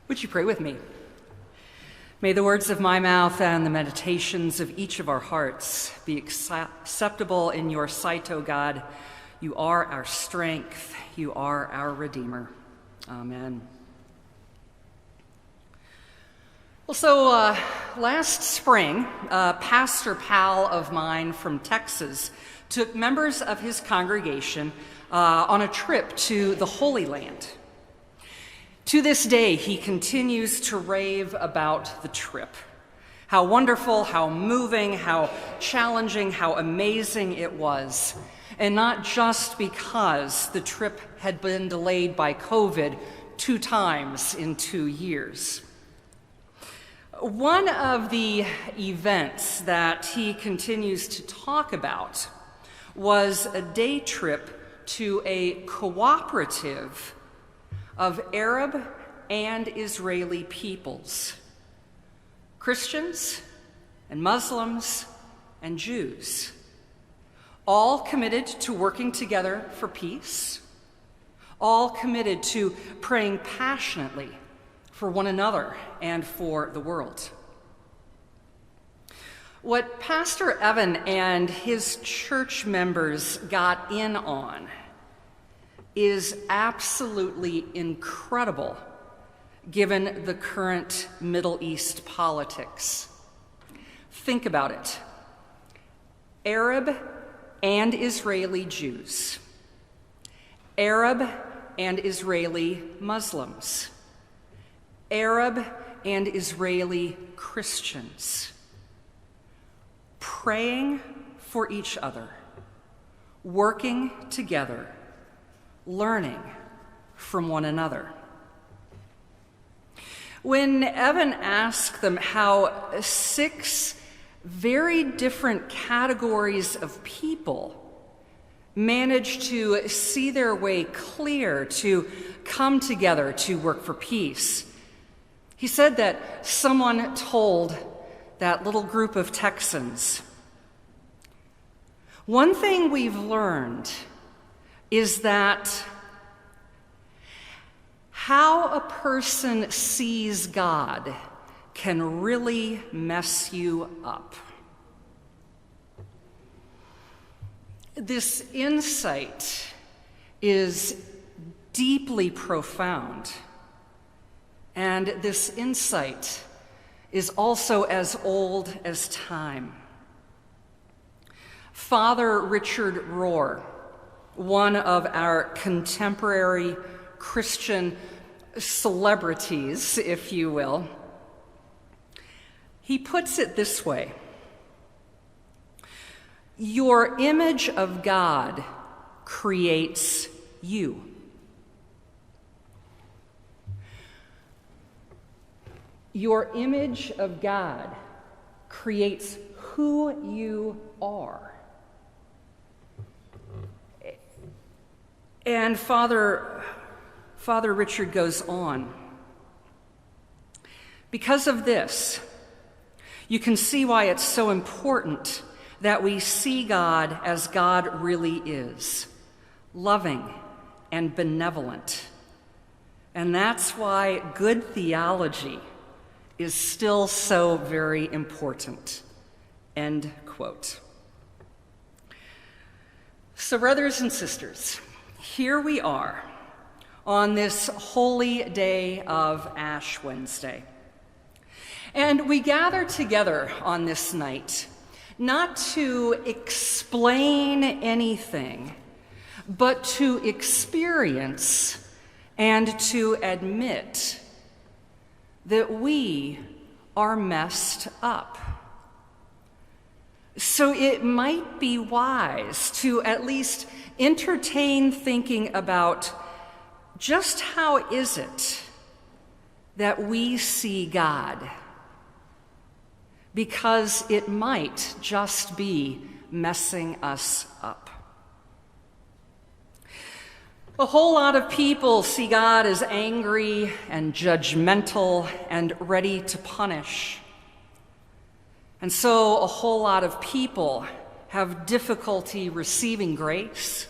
Would you pray with me? May the words of my mouth and the meditations of each of our hearts be acceptable in your sight, O God. You are our strength. You are our Redeemer. Amen. Well, so last spring, a pastor pal of mine from Texas took members of his congregation on a trip to the Holy Land. To this day, he continues to rave about the trip. How wonderful, how moving, how challenging, how amazing it was. And not just because the trip had been delayed by COVID 2 times in 2 years. One of the events that he continues to talk about was a day trip to a cooperative of Arab and Israeli peoples, Christians and Muslims and Jews, all committed to working together for peace, all committed to praying passionately for one another and for the world. What Pastor Evan and his church members got in on is absolutely incredible given the current Middle East politics. Think about it. Arab and Israeli Jews, Arab and Israeli Muslims, Arab and Israeli Christians, praying for each other, working together, learning from one another. When Evan asked them how 6 very different categories of people managed to see their way clear to come together to work for peace, he said that someone told that little group of Texans, "One thing we've learned is that how a person sees God can really mess you up." This insight is deeply profound, and this insight is also as old as time. Father Richard Rohr, one of our contemporary Christian celebrities, if you will, he puts it this way: your image of God creates you. Your image of God creates who you are. And Father Richard goes on. Because of this, you can see why it's so important that we see God as God really is, loving and benevolent. And that's why good theology is still so very important. End quote. So, brothers and sisters, here we are on this holy day of Ash Wednesday. And we gather together on this night not to explain anything, but to experience and to admit that we are messed up. So it might be wise to at least entertain thinking about just how is it that we see God, because it might just be messing us up. A whole lot of people see God as angry and judgmental and ready to punish. And so a whole lot of people have difficulty receiving grace,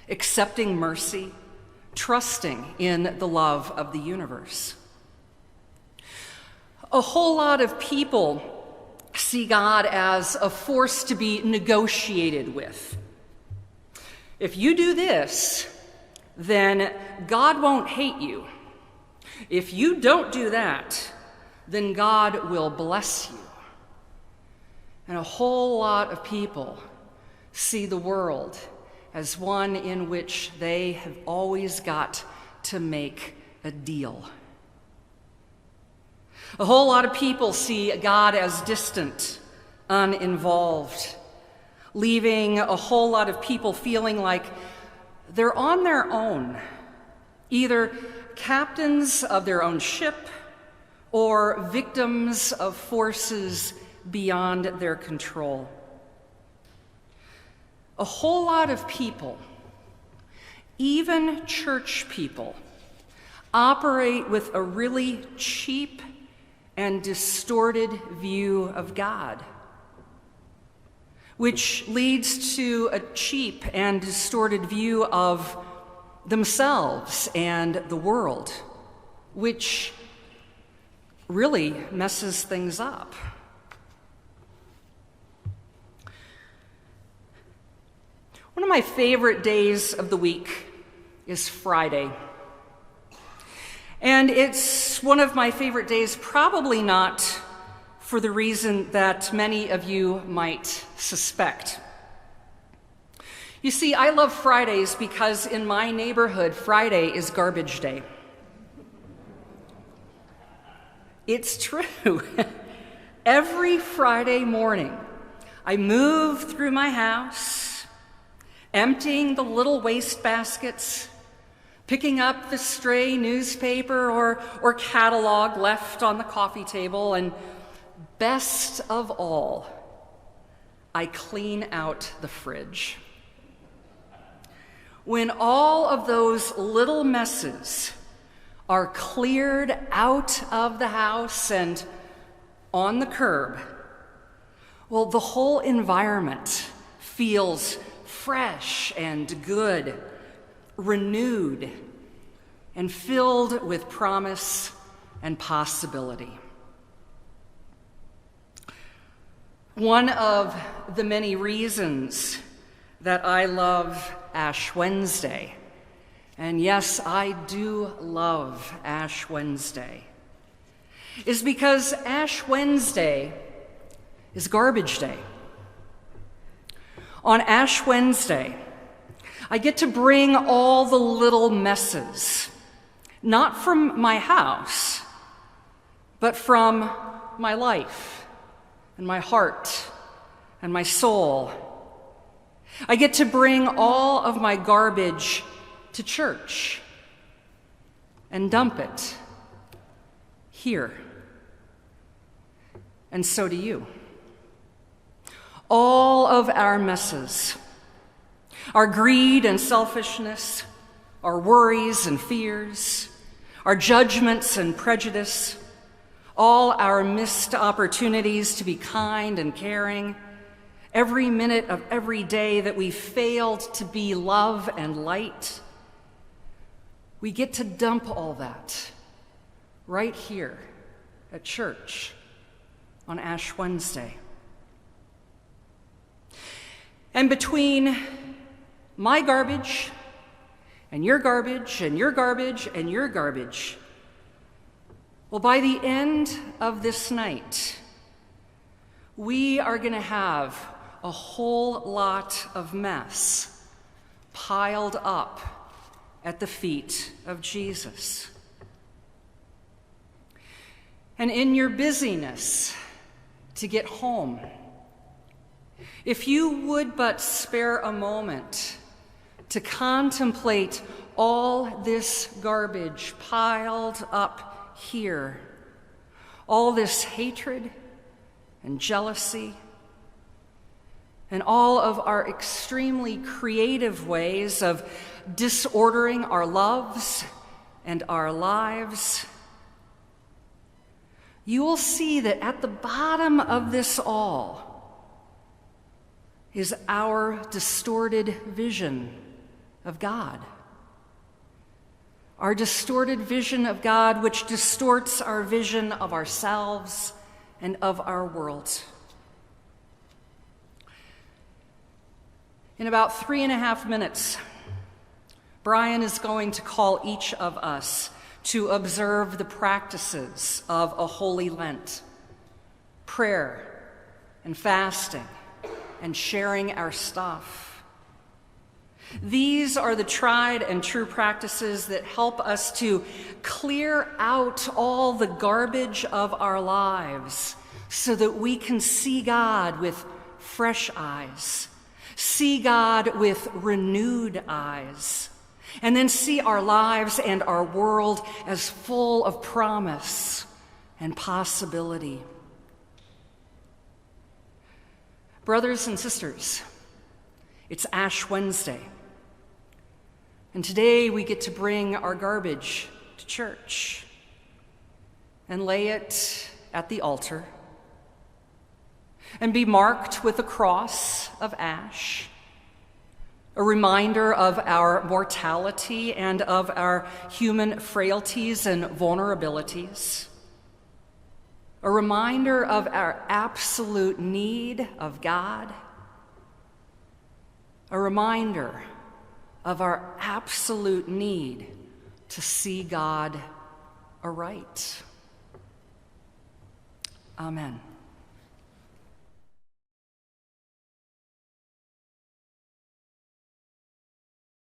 accepting mercy, trusting in the love of the universe. A whole lot of people see God as a force to be negotiated with. If you do this, then God won't hate you. If you don't do that, then God will bless you. And a whole lot of people see the world as one in which they have always got to make a deal. A whole lot of people see God as distant, uninvolved, leaving a whole lot of people feeling like they're on their own, either captains of their own ship or victims of forces beyond their control. A whole lot of people, even church people, operate with a really cheap and distorted view of God, which leads to a cheap and distorted view of themselves and the world, which really messes things up. One of my favorite days of the week is Friday. And it's one of my favorite days, probably not for the reason that many of you might suspect. You see, I love Fridays because in my neighborhood, Friday is garbage day. It's true. Every Friday morning, I move through my house, emptying the little waste baskets, picking up the stray newspaper or catalog left on the coffee table, and best of all, I clean out the fridge. When all of those little messes are cleared out of the house and on the curb, well, the whole environment feels fresh and good, renewed, and filled with promise and possibility. One of the many reasons that I love Ash Wednesday, and yes, I do love Ash Wednesday, is because Ash Wednesday is garbage day. On Ash Wednesday, I get to bring all the little messes, not from my house, but from my life and my heart and my soul. I get to bring all of my garbage to church and dump it here. And so do you. All of our messes, our greed and selfishness, our worries and fears, our judgments and prejudice, all our missed opportunities to be kind and caring, every minute of every day that we failed to be love and light, we get to dump all that right here at church on Ash Wednesday. And between my garbage and your garbage and your garbage and your garbage, well, by the end of this night, we are going to have a whole lot of mess piled up at the feet of Jesus. And in your busyness to get home, if you would but spare a moment to contemplate all this garbage piled up here, all this hatred and jealousy, and all of our extremely creative ways of disordering our loves and our lives, you will see that at the bottom of this all is our distorted vision of God. our distorted vision of God, which distorts our vision of ourselves and of our world. In about 3.5 minutes, Brian is going to call each of us to observe the practices of a Holy Lent, prayer and fasting and sharing our stuff. These are the tried and true practices that help us to clear out all the garbage of our lives so that we can see God with fresh eyes, see God with renewed eyes, and then see our lives and our world as full of promise and possibility. Brothers and sisters, it's Ash Wednesday, and today we get to bring our garbage to church and lay it at the altar and be marked with a cross of ash, a reminder of our mortality and of our human frailties and vulnerabilities, a reminder of our absolute need of God, a reminder of our absolute need to see God aright. Amen.